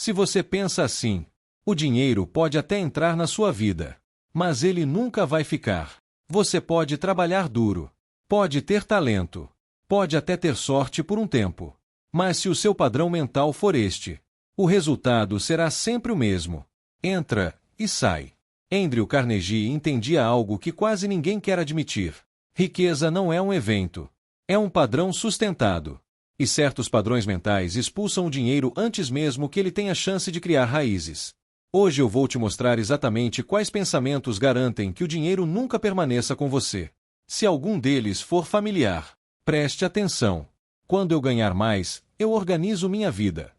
Se você pensa assim, o dinheiro pode até entrar na sua vida, mas ele nunca vai ficar. Você pode trabalhar duro, pode ter talento, pode até ter sorte por um tempo, mas se o seu padrão mental for este, o resultado será sempre o mesmo. Entra e sai. Andrew Carnegie entendia algo que quase ninguém quer admitir. Riqueza não é um evento. É um padrão sustentado. E certos padrões mentais expulsam o dinheiro antes mesmo que ele tenha chance de criar raízes. Hoje eu vou te mostrar exatamente quais pensamentos garantem que o dinheiro nunca permaneça com você. Se algum deles for familiar, preste atenção. Quando eu ganhar mais, eu organizo minha vida.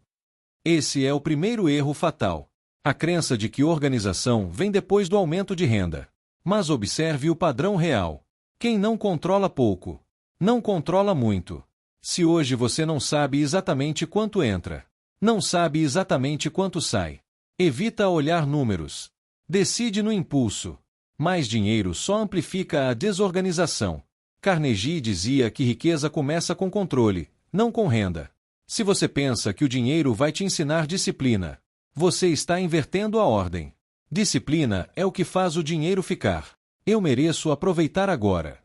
Esse é o primeiro erro fatal. A crença de que organização vem depois do aumento de renda. Mas observe o padrão real. Quem não controla pouco, não controla muito. Se hoje você não sabe exatamente quanto entra, não sabe exatamente quanto sai, evita olhar números. Decide no impulso. Mais dinheiro só amplifica a desorganização. Carnegie dizia que riqueza começa com controle, não com renda. Se você pensa que o dinheiro vai te ensinar disciplina, você está invertendo a ordem. Disciplina é o que faz o dinheiro ficar. Eu mereço aproveitar agora.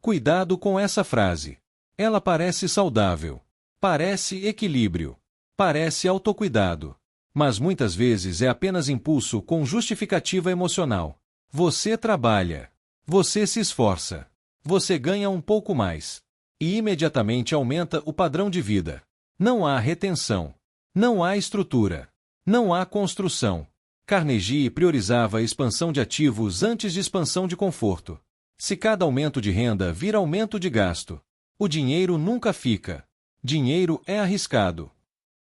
Cuidado com essa frase. Ela parece saudável, parece equilíbrio, parece autocuidado, mas muitas vezes é apenas impulso com justificativa emocional. Você trabalha, você se esforça, você ganha um pouco mais, e imediatamente aumenta o padrão de vida. Não há retenção, não há estrutura, não há construção. Carnegie priorizava a expansão de ativos antes de expansão de conforto. Se cada aumento de renda vira aumento de gasto, o dinheiro nunca fica. Dinheiro é arriscado.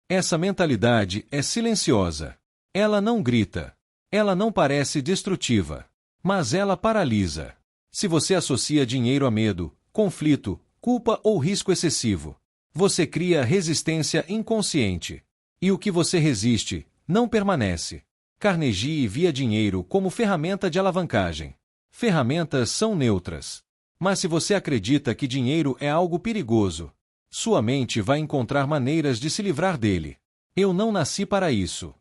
Essa mentalidade é silenciosa. Ela não grita. Ela não parece destrutiva. Mas ela paralisa. Se você associa dinheiro a medo, conflito, culpa ou risco excessivo, você cria resistência inconsciente. E o que você resiste, não permanece. Carnegie via dinheiro como ferramenta de alavancagem. Ferramentas são neutras. Mas se você acredita que dinheiro é algo perigoso, sua mente vai encontrar maneiras de se livrar dele. Eu não nasci para isso.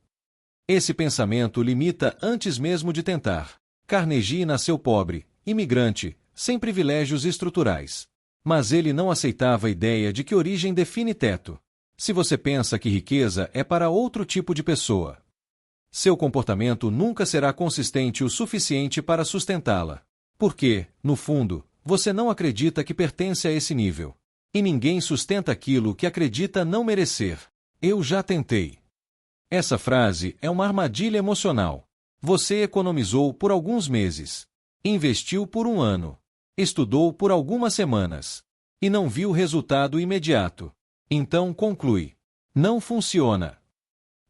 Esse pensamento limita antes mesmo de tentar. Carnegie nasceu pobre, imigrante, sem privilégios estruturais. Mas ele não aceitava a ideia de que origem define teto. Se você pensa que riqueza é para outro tipo de pessoa, seu comportamento nunca será consistente o suficiente para sustentá-la. Porque, no fundo, você não acredita que pertence a esse nível. E ninguém sustenta aquilo que acredita não merecer. Eu já tentei. Essa frase é uma armadilha emocional. Você economizou por alguns meses, investiu por um ano, estudou por algumas semanas, e não viu resultado imediato. Então conclui: não funciona.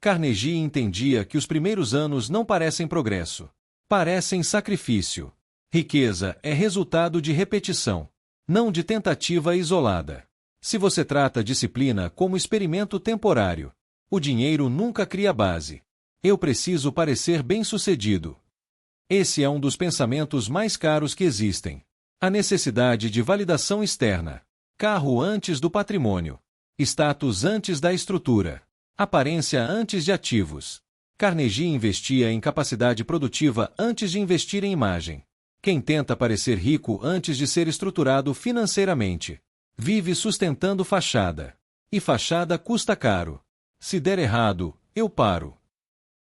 Carnegie entendia que os primeiros anos não parecem progresso, parecem sacrifício. Riqueza é resultado de repetição, não de tentativa isolada. Se você trata a disciplina como experimento temporário, o dinheiro nunca cria base. Eu preciso parecer bem-sucedido. Esse é um dos pensamentos mais caros que existem. A necessidade de validação externa. Carro antes do patrimônio. Status antes da estrutura. Aparência antes de ativos. Carnegie investia em capacidade produtiva antes de investir em imagem. Quem tenta parecer rico antes de ser estruturado financeiramente, vive sustentando fachada. E fachada custa caro. Se der errado, eu paro.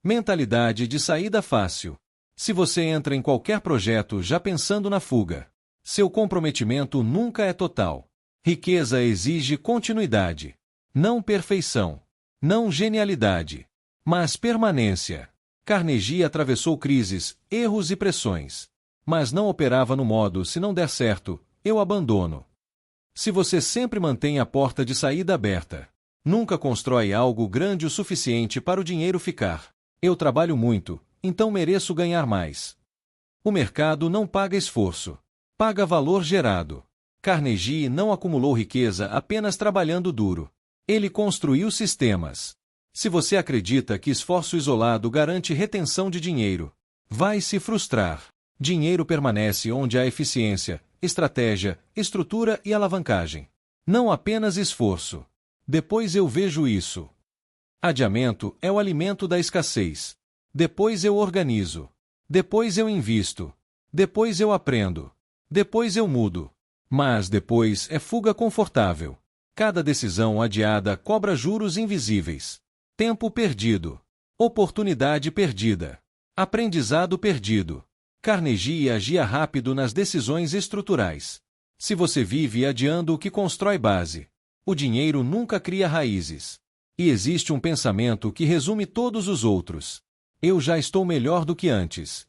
Mentalidade de saída fácil. Se você entra em qualquer projeto já pensando na fuga, seu comprometimento nunca é total. Riqueza exige continuidade. Não perfeição. Não genialidade. Mas permanência. Carnegie atravessou crises, erros e pressões. Mas não operava no modo: se não der certo, eu abandono. Se você sempre mantém a porta de saída aberta, nunca constrói algo grande o suficiente para o dinheiro ficar. Eu trabalho muito, então mereço ganhar mais. O mercado não paga esforço, paga valor gerado. Carnegie não acumulou riqueza apenas trabalhando duro. Ele construiu sistemas. Se você acredita que esforço isolado garante retenção de dinheiro, vai se frustrar. Dinheiro permanece onde há eficiência, estratégia, estrutura e alavancagem. Não apenas esforço. Depois eu vejo isso. Adiamento é o alimento da escassez. Depois eu organizo. Depois eu invisto. Depois eu aprendo. Depois eu mudo. Mas depois é fuga confortável. Cada decisão adiada cobra juros invisíveis. Tempo perdido. Oportunidade perdida. Aprendizado perdido. Carnegie agia rápido nas decisões estruturais. Se você vive adiando o que constrói base, o dinheiro nunca cria raízes. E existe um pensamento que resume todos os outros. Eu já estou melhor do que antes.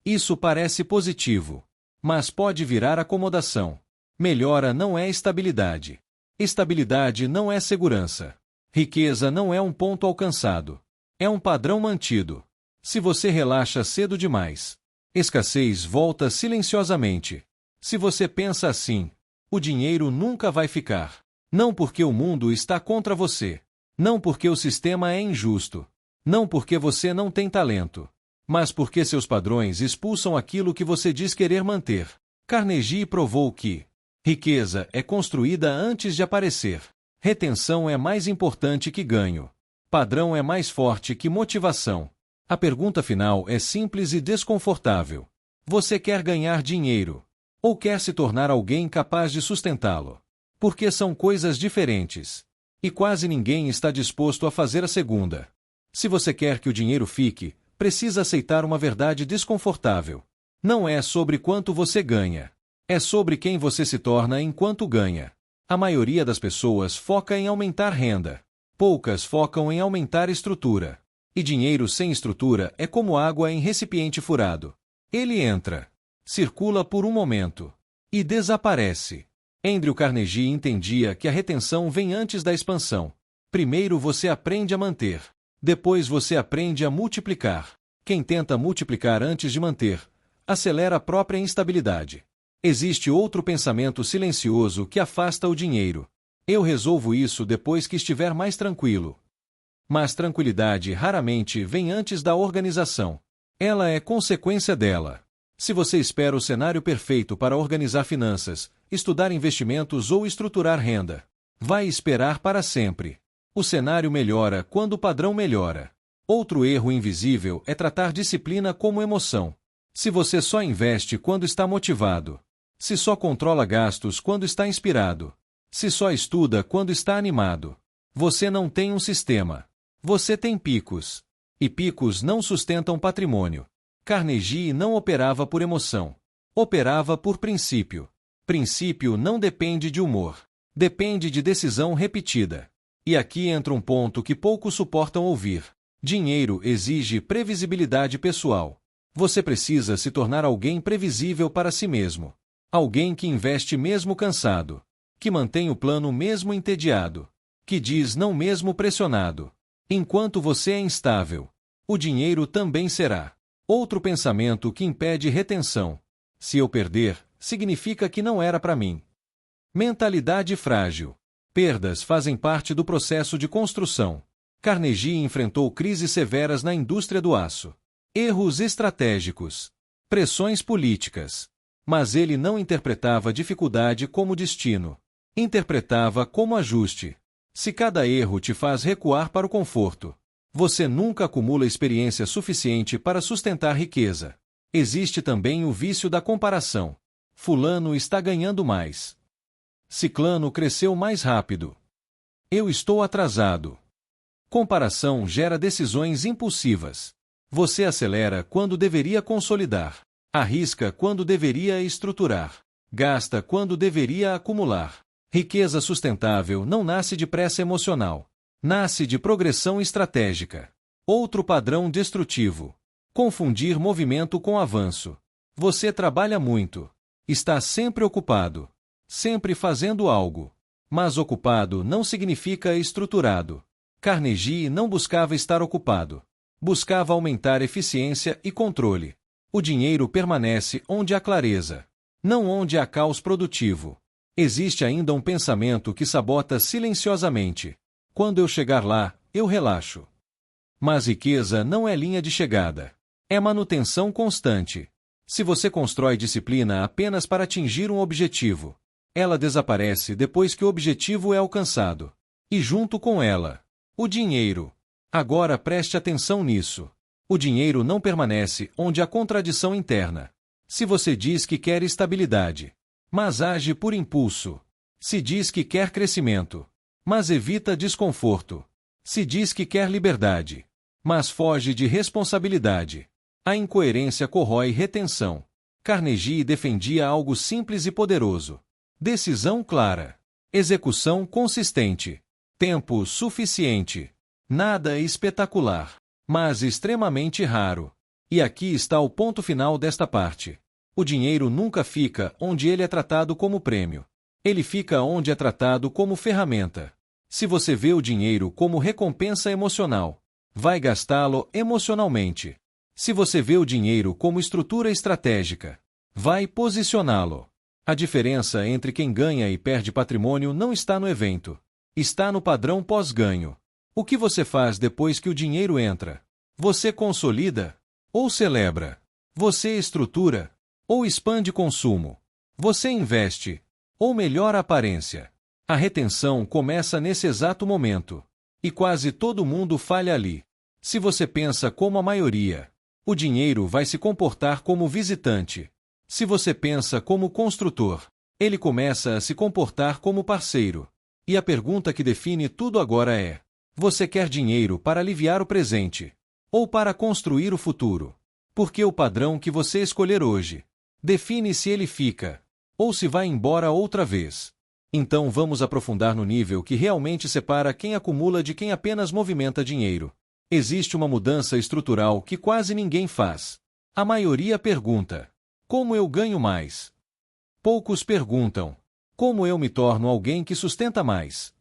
Isso parece positivo, mas pode virar acomodação. Melhora não é estabilidade. Estabilidade não é segurança. Riqueza não é um ponto alcançado. É um padrão mantido. Se você relaxa cedo demais, escassez volta silenciosamente. Se você pensa assim, o dinheiro nunca vai ficar. Não porque o mundo está contra você. Não porque o sistema é injusto. Não porque você não tem talento. Mas porque seus padrões expulsam aquilo que você diz querer manter. Carnegie provou que riqueza é construída antes de aparecer. Retenção é mais importante que ganho. Padrão é mais forte que motivação. A pergunta final é simples e desconfortável. Você quer ganhar dinheiro? Ou quer se tornar alguém capaz de sustentá-lo? Porque são coisas diferentes. E quase ninguém está disposto a fazer a segunda. Se você quer que o dinheiro fique, precisa aceitar uma verdade desconfortável. Não é sobre quanto você ganha. É sobre quem você se torna enquanto ganha. A maioria das pessoas foca em aumentar renda. Poucas focam em aumentar estrutura. E dinheiro sem estrutura é como água em recipiente furado. Ele entra, circula por um momento e desaparece. Andrew Carnegie entendia que a retenção vem antes da expansão. Primeiro você aprende a manter. Depois você aprende a multiplicar. Quem tenta multiplicar antes de manter, acelera a própria instabilidade. Existe outro pensamento silencioso que afasta o dinheiro. Eu resolvo isso depois que estiver mais tranquilo. Mas tranquilidade raramente vem antes da organização. Ela é consequência dela. Se você espera o cenário perfeito para organizar finanças, estudar investimentos ou estruturar renda, vai esperar para sempre. O cenário melhora quando o padrão melhora. Outro erro invisível é tratar disciplina como emoção. Se você só investe quando está motivado, se só controla gastos quando está inspirado, se só estuda quando está animado, você não tem um sistema. Você tem picos. E picos não sustentam patrimônio. Carnegie não operava por emoção. Operava por princípio. Princípio não depende de humor. Depende de decisão repetida. E aqui entra um ponto que poucos suportam ouvir. Dinheiro exige previsibilidade pessoal. Você precisa se tornar alguém previsível para si mesmo. Alguém que investe mesmo cansado. Que mantém o plano mesmo entediado. Que diz não mesmo pressionado. Enquanto você é instável, o dinheiro também será. Outro pensamento que impede retenção. Se eu perder, significa que não era para mim. Mentalidade frágil. Perdas fazem parte do processo de construção. Carnegie enfrentou crises severas na indústria do aço. Erros estratégicos. Pressões políticas. Mas ele não interpretava dificuldade como destino. Interpretava como ajuste. Se cada erro te faz recuar para o conforto, você nunca acumula experiência suficiente para sustentar riqueza. Existe também o vício da comparação. Fulano está ganhando mais. Ciclano cresceu mais rápido. Eu estou atrasado. Comparação gera decisões impulsivas. Você acelera quando deveria consolidar. Arrisca quando deveria estruturar. Gasta quando deveria acumular. Riqueza sustentável não nasce de pressa emocional. Nasce de progressão estratégica. Outro padrão destrutivo. Confundir movimento com avanço. Você trabalha muito. Está sempre ocupado. Sempre fazendo algo. Mas ocupado não significa estruturado. Carnegie não buscava estar ocupado. Buscava aumentar eficiência e controle. O dinheiro permanece onde há clareza, não onde há caos produtivo. Existe ainda um pensamento que sabota silenciosamente. Quando eu chegar lá, eu relaxo. Mas riqueza não é linha de chegada. É manutenção constante. Se você constrói disciplina apenas para atingir um objetivo, ela desaparece depois que o objetivo é alcançado. E junto com ela, o dinheiro. Agora preste atenção nisso. O dinheiro não permanece onde há contradição interna. Se você diz que quer estabilidade, mas age por impulso. Se diz que quer crescimento, mas evita desconforto. Se diz que quer liberdade, mas foge de responsabilidade. A incoerência corrói retenção. Carnegie defendia algo simples e poderoso. Decisão clara. Execução consistente. Tempo suficiente. Nada espetacular, mas extremamente raro. E aqui está o ponto final desta parte. O dinheiro nunca fica onde ele é tratado como prêmio. Ele fica onde é tratado como ferramenta. Se você vê o dinheiro como recompensa emocional, vai gastá-lo emocionalmente. Se você vê o dinheiro como estrutura estratégica, vai posicioná-lo. A diferença entre quem ganha e perde patrimônio não está no evento. Está no padrão pós-ganho. O que você faz depois que o dinheiro entra? Você consolida? Ou celebra? Você estrutura? Ou expande consumo? Você investe? Ou melhora a aparência? A retenção começa nesse exato momento. E quase todo mundo falha ali. Se você pensa como a maioria, o dinheiro vai se comportar como visitante. Se você pensa como construtor, ele começa a se comportar como parceiro. E a pergunta que define tudo agora é: você quer dinheiro para aliviar o presente? Ou para construir o futuro? Porque o padrão que você escolher hoje define se ele fica, ou se vai embora outra vez. Então vamos aprofundar no nível que realmente separa quem acumula de quem apenas movimenta dinheiro. Existe uma mudança estrutural que quase ninguém faz. A maioria pergunta: como eu ganho mais? Poucos perguntam: como eu me torno alguém que sustenta mais?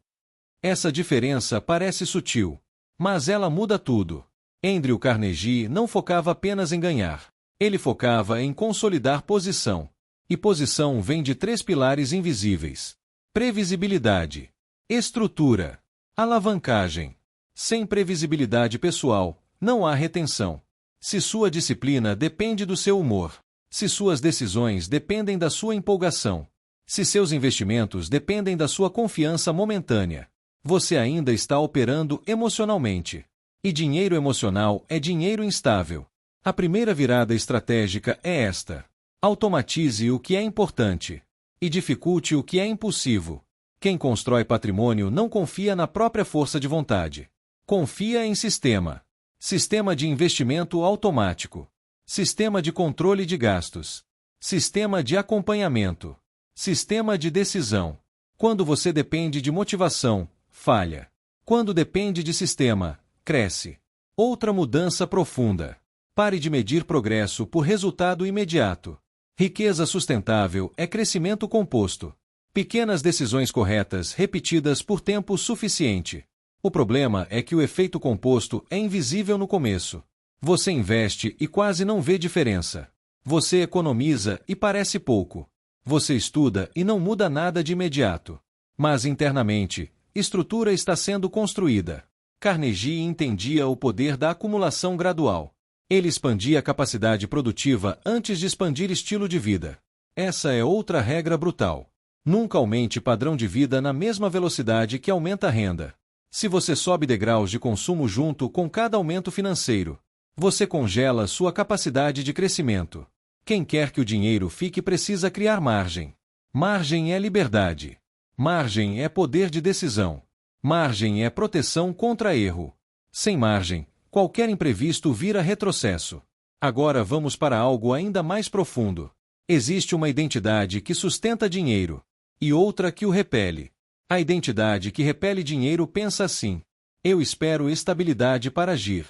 Essa diferença parece sutil, mas ela muda tudo. Andrew Carnegie não focava apenas em ganhar. Ele focava em consolidar posição. E posição vem de 3 pilares invisíveis: previsibilidade, estrutura, alavancagem. Sem previsibilidade pessoal, não há retenção. Se sua disciplina depende do seu humor, se suas decisões dependem da sua empolgação, se seus investimentos dependem da sua confiança momentânea, você ainda está operando emocionalmente. E dinheiro emocional é dinheiro instável. A primeira virada estratégica é esta: automatize o que é importante e dificulte o que é impulsivo. Quem constrói patrimônio não confia na própria força de vontade. Confia em sistema. Sistema de investimento automático. Sistema de controle de gastos. Sistema de acompanhamento. Sistema de decisão. Quando você depende de motivação, falha. Quando depende de sistema, cresce. Outra mudança profunda. Pare de medir progresso por resultado imediato. Riqueza sustentável é crescimento composto. Pequenas decisões corretas repetidas por tempo suficiente. O problema é que o efeito composto é invisível no começo. Você investe e quase não vê diferença. Você economiza e parece pouco. Você estuda e não muda nada de imediato. Mas internamente, estrutura está sendo construída. Carnegie entendia o poder da acumulação gradual. Ele expandia a capacidade produtiva antes de expandir estilo de vida. Essa é outra regra brutal. Nunca aumente padrão de vida na mesma velocidade que aumenta a renda. Se você sobe degraus de consumo junto com cada aumento financeiro, você congela sua capacidade de crescimento. Quem quer que o dinheiro fique precisa criar margem. Margem é liberdade. Margem é poder de decisão. Margem é proteção contra erro. Sem margem, qualquer imprevisto vira retrocesso. Agora vamos para algo ainda mais profundo. Existe uma identidade que sustenta dinheiro e outra que o repele. A identidade que repele dinheiro pensa assim: eu espero estabilidade para agir.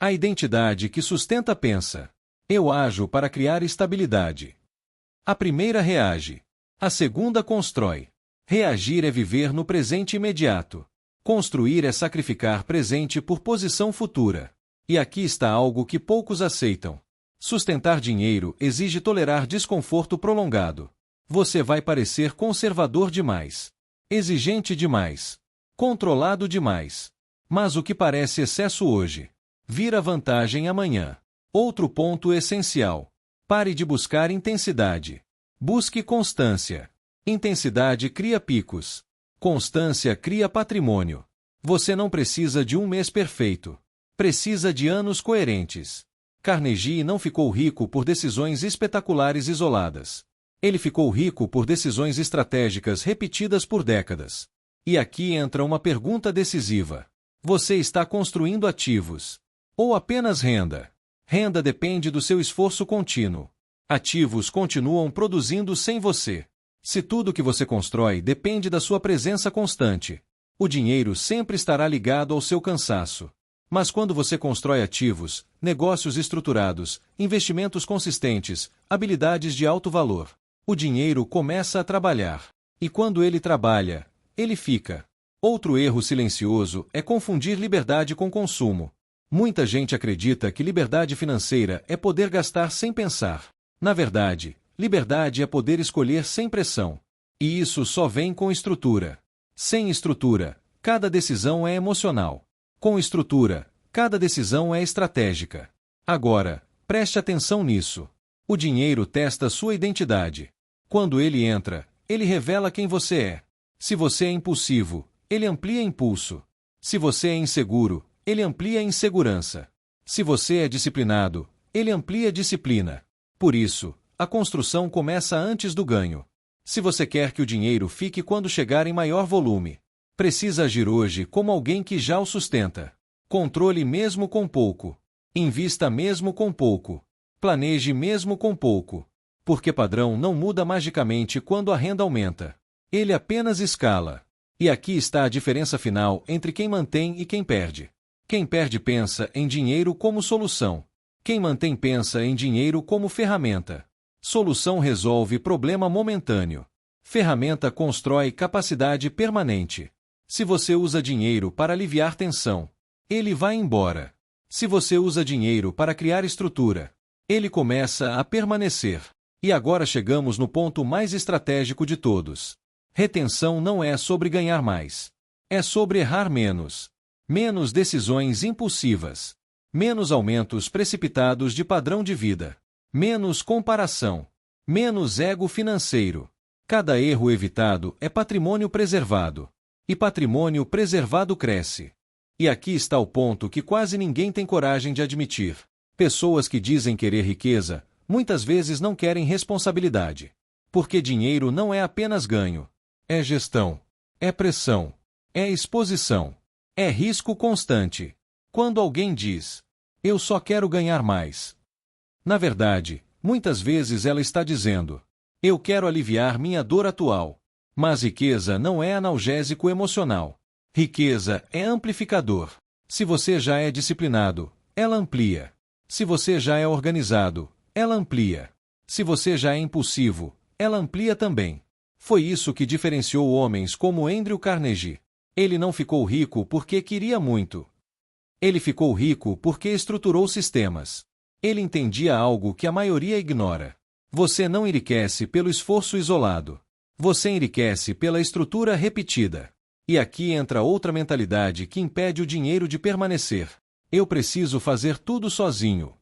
A identidade que sustenta pensa: eu ajo para criar estabilidade. A primeira reage. A segunda constrói. Reagir é viver no presente imediato. Construir é sacrificar presente por posição futura. E aqui está algo que poucos aceitam. Sustentar dinheiro exige tolerar desconforto prolongado. Você vai parecer conservador demais, exigente demais, controlado demais. Mas o que parece excesso hoje vira vantagem amanhã. Outro ponto essencial: pare de buscar intensidade. Busque constância. Intensidade cria picos. Constância cria patrimônio. Você não precisa de um mês perfeito. Precisa de anos coerentes. Carnegie não ficou rico por decisões espetaculares isoladas. Ele ficou rico por decisões estratégicas repetidas por décadas. E aqui entra uma pergunta decisiva. Você está construindo ativos? Ou apenas renda? Renda depende do seu esforço contínuo. Ativos continuam produzindo sem você. Se tudo que você constrói depende da sua presença constante, o dinheiro sempre estará ligado ao seu cansaço. Mas quando você constrói ativos, negócios estruturados, investimentos consistentes, habilidades de alto valor, o dinheiro começa a trabalhar. E quando ele trabalha, ele fica. Outro erro silencioso é confundir liberdade com consumo. Muita gente acredita que liberdade financeira é poder gastar sem pensar. Na verdade, liberdade é poder escolher sem pressão. E isso só vem com estrutura. Sem estrutura, cada decisão é emocional. Com estrutura, cada decisão é estratégica. Agora, preste atenção nisso. O dinheiro testa sua identidade. Quando ele entra, ele revela quem você é. Se você é impulsivo, ele amplia impulso. Se você é inseguro, ele amplia insegurança. Se você é disciplinado, ele amplia disciplina. Por isso, a construção começa antes do ganho. Se você quer que o dinheiro fique quando chegar em maior volume, precisa agir hoje como alguém que já o sustenta. Controle mesmo com pouco. Invista mesmo com pouco. Planeje mesmo com pouco. Porque padrão não muda magicamente quando a renda aumenta. Ele apenas escala. E aqui está a diferença final entre quem mantém e quem perde. Quem perde pensa em dinheiro como solução. Quem mantém pensa em dinheiro como ferramenta. Solução resolve problema momentâneo. Ferramenta constrói capacidade permanente. Se você usa dinheiro para aliviar tensão, ele vai embora. Se você usa dinheiro para criar estrutura, ele começa a permanecer. E agora chegamos no ponto mais estratégico de todos. Retenção não é sobre ganhar mais. É sobre errar menos. Menos decisões impulsivas. Menos aumentos precipitados de padrão de vida. Menos comparação. Menos ego financeiro. Cada erro evitado é patrimônio preservado. E patrimônio preservado cresce. E aqui está o ponto que quase ninguém tem coragem de admitir. Pessoas que dizem querer riqueza, muitas vezes não querem responsabilidade. Porque dinheiro não é apenas ganho. É gestão. É pressão. É exposição. É risco constante. Quando alguém diz, eu só quero ganhar mais. Na verdade, muitas vezes ela está dizendo, eu quero aliviar minha dor atual. Mas riqueza não é analgésico emocional. Riqueza é amplificador. Se você já é disciplinado, ela amplia. Se você já é organizado, ela amplia. Se você já é impulsivo, ela amplia também. Foi isso que diferenciou homens como Andrew Carnegie. Ele não ficou rico porque queria muito. Ele ficou rico porque estruturou sistemas. Ele entendia algo que a maioria ignora. Você não enriquece pelo esforço isolado. Você enriquece pela estrutura repetida. E aqui entra outra mentalidade que impede o dinheiro de permanecer. Eu preciso fazer tudo sozinho.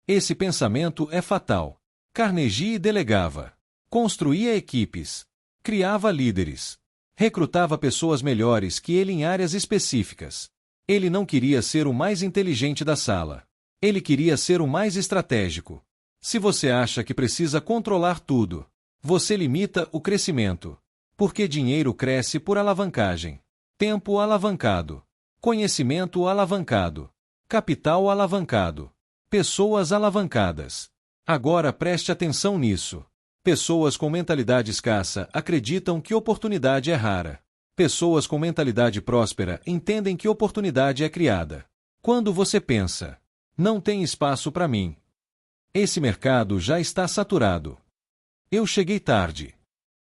Esse pensamento é fatal. Carnegie delegava. Construía equipes. Criava líderes. Recrutava pessoas melhores que ele em áreas específicas. Ele não queria ser o mais inteligente da sala. Ele queria ser o mais estratégico. Se você acha que precisa controlar tudo, você limita o crescimento. Porque dinheiro cresce por alavancagem. Tempo alavancado. Conhecimento alavancado. Capital alavancado. Pessoas alavancadas. Agora preste atenção nisso. Pessoas com mentalidade escassa acreditam que oportunidade é rara. Pessoas com mentalidade próspera entendem que oportunidade é criada. Quando você pensa, não tem espaço para mim. Esse mercado já está saturado. Eu cheguei tarde.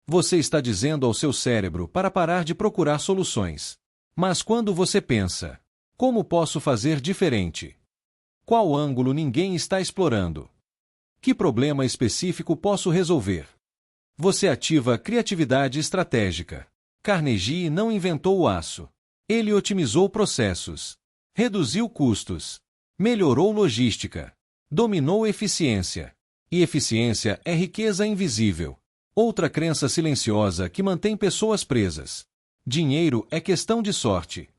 Você está dizendo ao seu cérebro para parar de procurar soluções. Mas quando você pensa, como posso fazer diferente? Qual ângulo ninguém está explorando? Que problema específico posso resolver? Você ativa a criatividade estratégica. Carnegie não inventou o aço. Ele otimizou processos. Reduziu custos. Melhorou logística. Dominou eficiência. E eficiência é riqueza invisível. Outra crença silenciosa que mantém pessoas presas. Dinheiro é questão de sorte.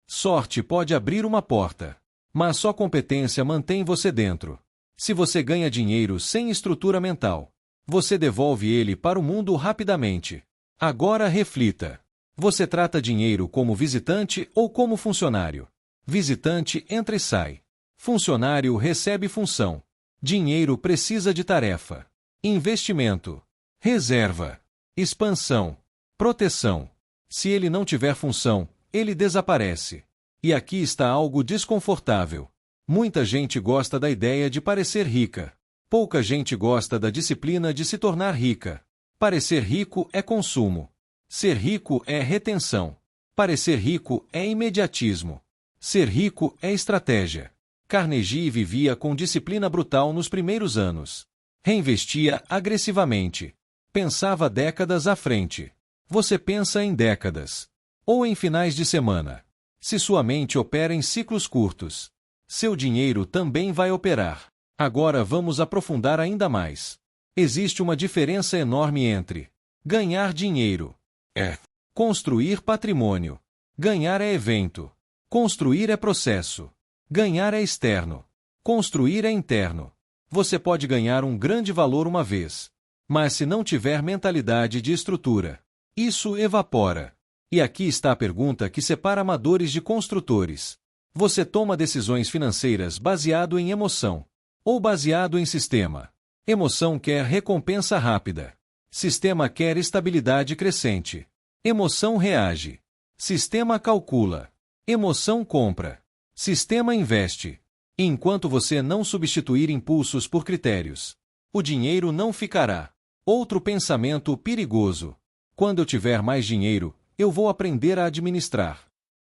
Sorte pode abrir uma porta, mas só competência mantém você dentro. Se você ganha dinheiro sem estrutura mental, você devolve ele para o mundo rapidamente. Agora reflita. Você trata dinheiro como visitante ou como funcionário? Visitante entra e sai. Funcionário recebe função. Dinheiro precisa de tarefa. Investimento. Reserva. Expansão. Proteção. Se ele não tiver função, ele desaparece. E aqui está algo desconfortável. Muita gente gosta da ideia de parecer rica. Pouca gente gosta da disciplina de se tornar rica. Parecer rico é consumo. Ser rico é retenção. Parecer rico é imediatismo. Ser rico é estratégia. Carnegie vivia com disciplina brutal nos primeiros anos. Reinvestia agressivamente. Pensava décadas à frente. Você pensa em décadas. Ou em finais de semana. Se sua mente opera em ciclos curtos, seu dinheiro também vai operar. Agora vamos aprofundar ainda mais. Existe uma diferença enorme entre ganhar dinheiro é construir patrimônio. Ganhar é evento. Construir é processo. Ganhar é externo. Construir é interno. Você pode ganhar um grande valor uma vez, mas se não tiver mentalidade de estrutura, isso evapora. E aqui está a pergunta que separa amadores de construtores. Você toma decisões financeiras baseado em emoção ou baseado em sistema? Emoção quer recompensa rápida. Sistema quer estabilidade crescente. Emoção reage. Sistema calcula. Emoção compra. Sistema investe. Enquanto você não substituir impulsos por critérios, o dinheiro não ficará. Outro pensamento perigoso. Quando eu tiver mais dinheiro, eu vou aprender a administrar.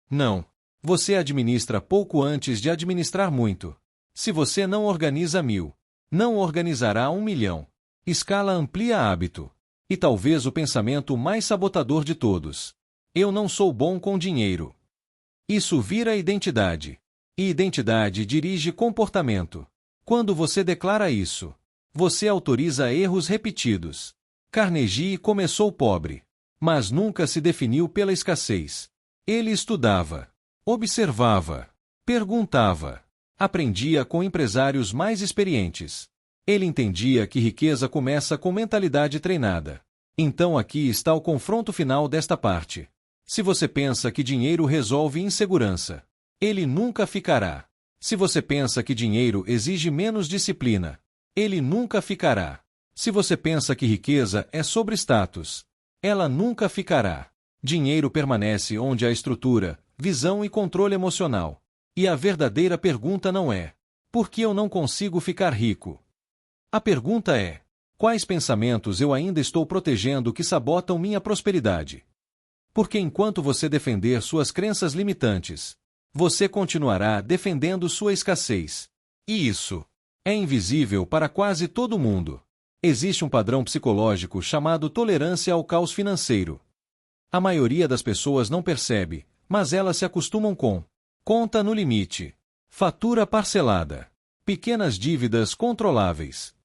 Não. Você administra pouco antes de administrar muito. Se você não organiza 1000, não organizará 1.000.000. Escala amplia hábito. E talvez o pensamento mais sabotador de todos. Eu não sou bom com dinheiro. Isso vira identidade. E identidade dirige comportamento. Quando você declara isso, você autoriza erros repetidos. Carnegie começou pobre, mas nunca se definiu pela escassez. Ele estudava, observava, perguntava, aprendia com empresários mais experientes. Ele entendia que riqueza começa com mentalidade treinada. Então aqui está o confronto final desta parte. Se você pensa que dinheiro resolve insegurança, ele nunca ficará. Se você pensa que dinheiro exige menos disciplina, ele nunca ficará. Se você pensa que riqueza é sobre status, ela nunca ficará. Dinheiro permanece onde há estrutura, visão e controle emocional. E a verdadeira pergunta não é: por que eu não consigo ficar rico? A pergunta é: quais pensamentos eu ainda estou protegendo que sabotam minha prosperidade? Porque enquanto você defender suas crenças limitantes, você continuará defendendo sua escassez. E isso é invisível para quase todo mundo. Existe um padrão psicológico chamado tolerância ao caos financeiro. A maioria das pessoas não percebe, mas elas se acostumam com conta no limite, fatura parcelada, pequenas dívidas controláveis,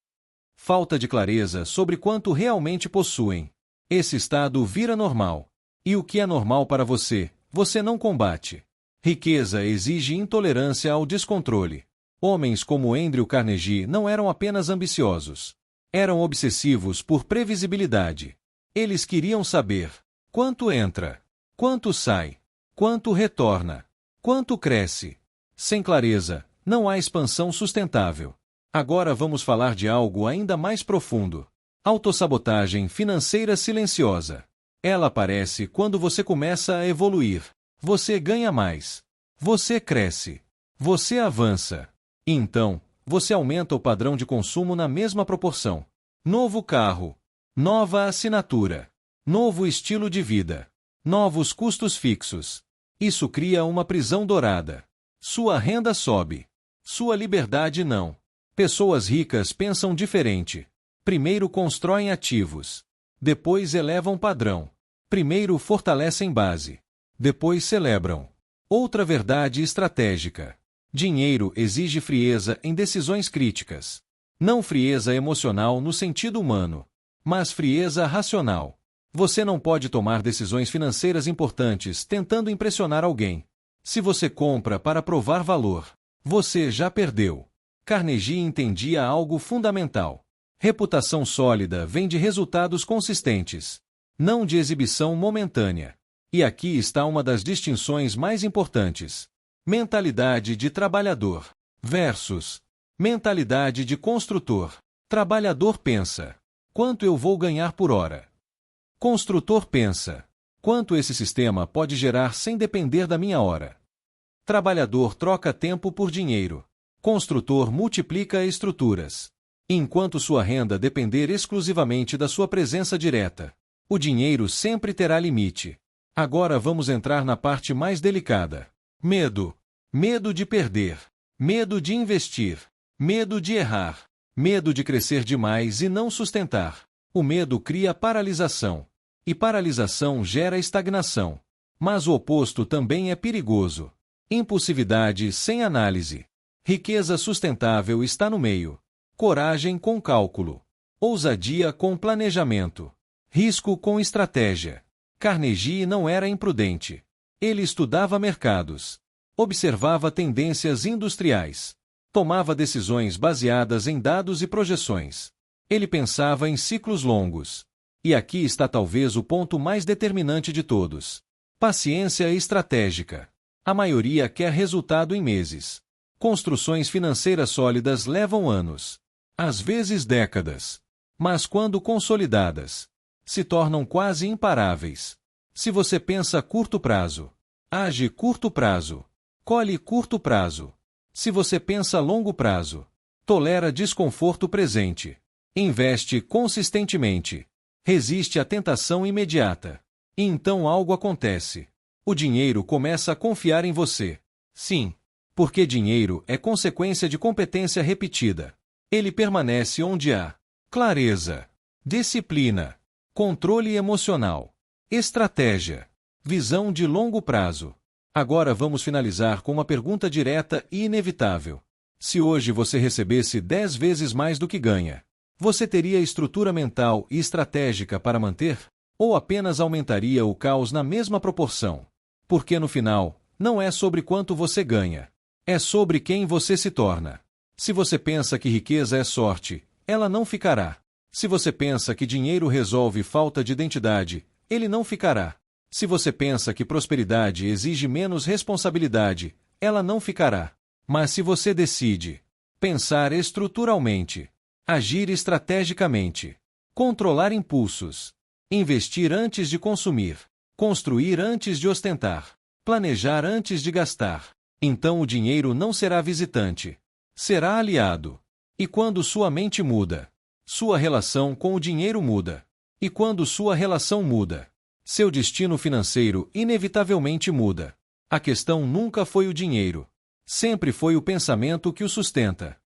falta de clareza sobre quanto realmente possuem. Esse estado vira normal. E o que é normal para você, você não combate. Riqueza exige intolerância ao descontrole. Homens como Andrew Carnegie não eram apenas ambiciosos. Eram obsessivos por previsibilidade. Eles queriam saber quanto entra, quanto sai, quanto retorna, quanto cresce. Sem clareza, não há expansão sustentável. Agora vamos falar de algo ainda mais profundo. Autossabotagem financeira silenciosa. Ela aparece quando você começa a evoluir. Você ganha mais. Você cresce. Você avança. E então, você aumenta o padrão de consumo na mesma proporção. Novo carro. Nova assinatura. Novo estilo de vida. Novos custos fixos. Isso cria uma prisão dourada. Sua renda sobe. Sua liberdade não. Pessoas ricas pensam diferente. Primeiro constroem ativos. Depois elevam padrão. Primeiro fortalecem base. Depois celebram. Outra verdade estratégica. Dinheiro exige frieza em decisões críticas. Não frieza emocional no sentido humano, mas frieza racional. Você não pode tomar decisões financeiras importantes tentando impressionar alguém. Se você compra para provar valor, você já perdeu. Carnegie entendia algo fundamental. Reputação sólida vem de resultados consistentes, não de exibição momentânea. E aqui está uma das distinções mais importantes. Mentalidade de trabalhador versus mentalidade de construtor. Trabalhador pensa: quanto eu vou ganhar por hora? Construtor pensa: quanto esse sistema pode gerar sem depender da minha hora? Trabalhador troca tempo por dinheiro. Construtor multiplica estruturas. Enquanto sua renda depender exclusivamente da sua presença direta, o dinheiro sempre terá limite. Agora vamos entrar na parte mais delicada. Medo. Medo de perder. Medo de investir. Medo de errar. Medo de crescer demais e não sustentar. O medo cria paralisação. E paralisação gera estagnação. Mas o oposto também é perigoso. Impulsividade sem análise. Riqueza sustentável está no meio. Coragem com cálculo. Ousadia com planejamento. Risco com estratégia. Carnegie não era imprudente. Ele estudava mercados. Observava tendências industriais. Tomava decisões baseadas em dados e projeções. Ele pensava em ciclos longos. E aqui está talvez o ponto mais determinante de todos. Paciência estratégica. A maioria quer resultado em meses. Construções financeiras sólidas levam anos. Às vezes décadas. Mas quando consolidadas, se tornam quase imparáveis. Se você pensa curto prazo, age curto prazo, colhe curto prazo. Se você pensa longo prazo, tolera desconforto presente, investe consistentemente, resiste à tentação imediata. E então algo acontece. O dinheiro começa a confiar em você. Sim, porque dinheiro é consequência de competência repetida. Ele permanece onde há clareza, disciplina, controle emocional, estratégia, visão de longo prazo. Agora vamos finalizar com uma pergunta direta e inevitável. Se hoje você recebesse 10 vezes mais do que ganha, você teria estrutura mental e estratégica para manter? Ou apenas aumentaria o caos na mesma proporção? Porque no final, não é sobre quanto você ganha. É sobre quem você se torna. Se você pensa que riqueza é sorte, ela não ficará. Se você pensa que dinheiro resolve falta de identidade, ele não ficará. Se você pensa que prosperidade exige menos responsabilidade, ela não ficará. Mas se você decide pensar estruturalmente, agir estrategicamente, controlar impulsos, investir antes de consumir, construir antes de ostentar, planejar antes de gastar, então o dinheiro não será visitante, será aliado. E quando sua mente muda, sua relação com o dinheiro muda. E quando sua relação muda, seu destino financeiro inevitavelmente muda. A questão nunca foi o dinheiro. Sempre foi o pensamento que o sustenta.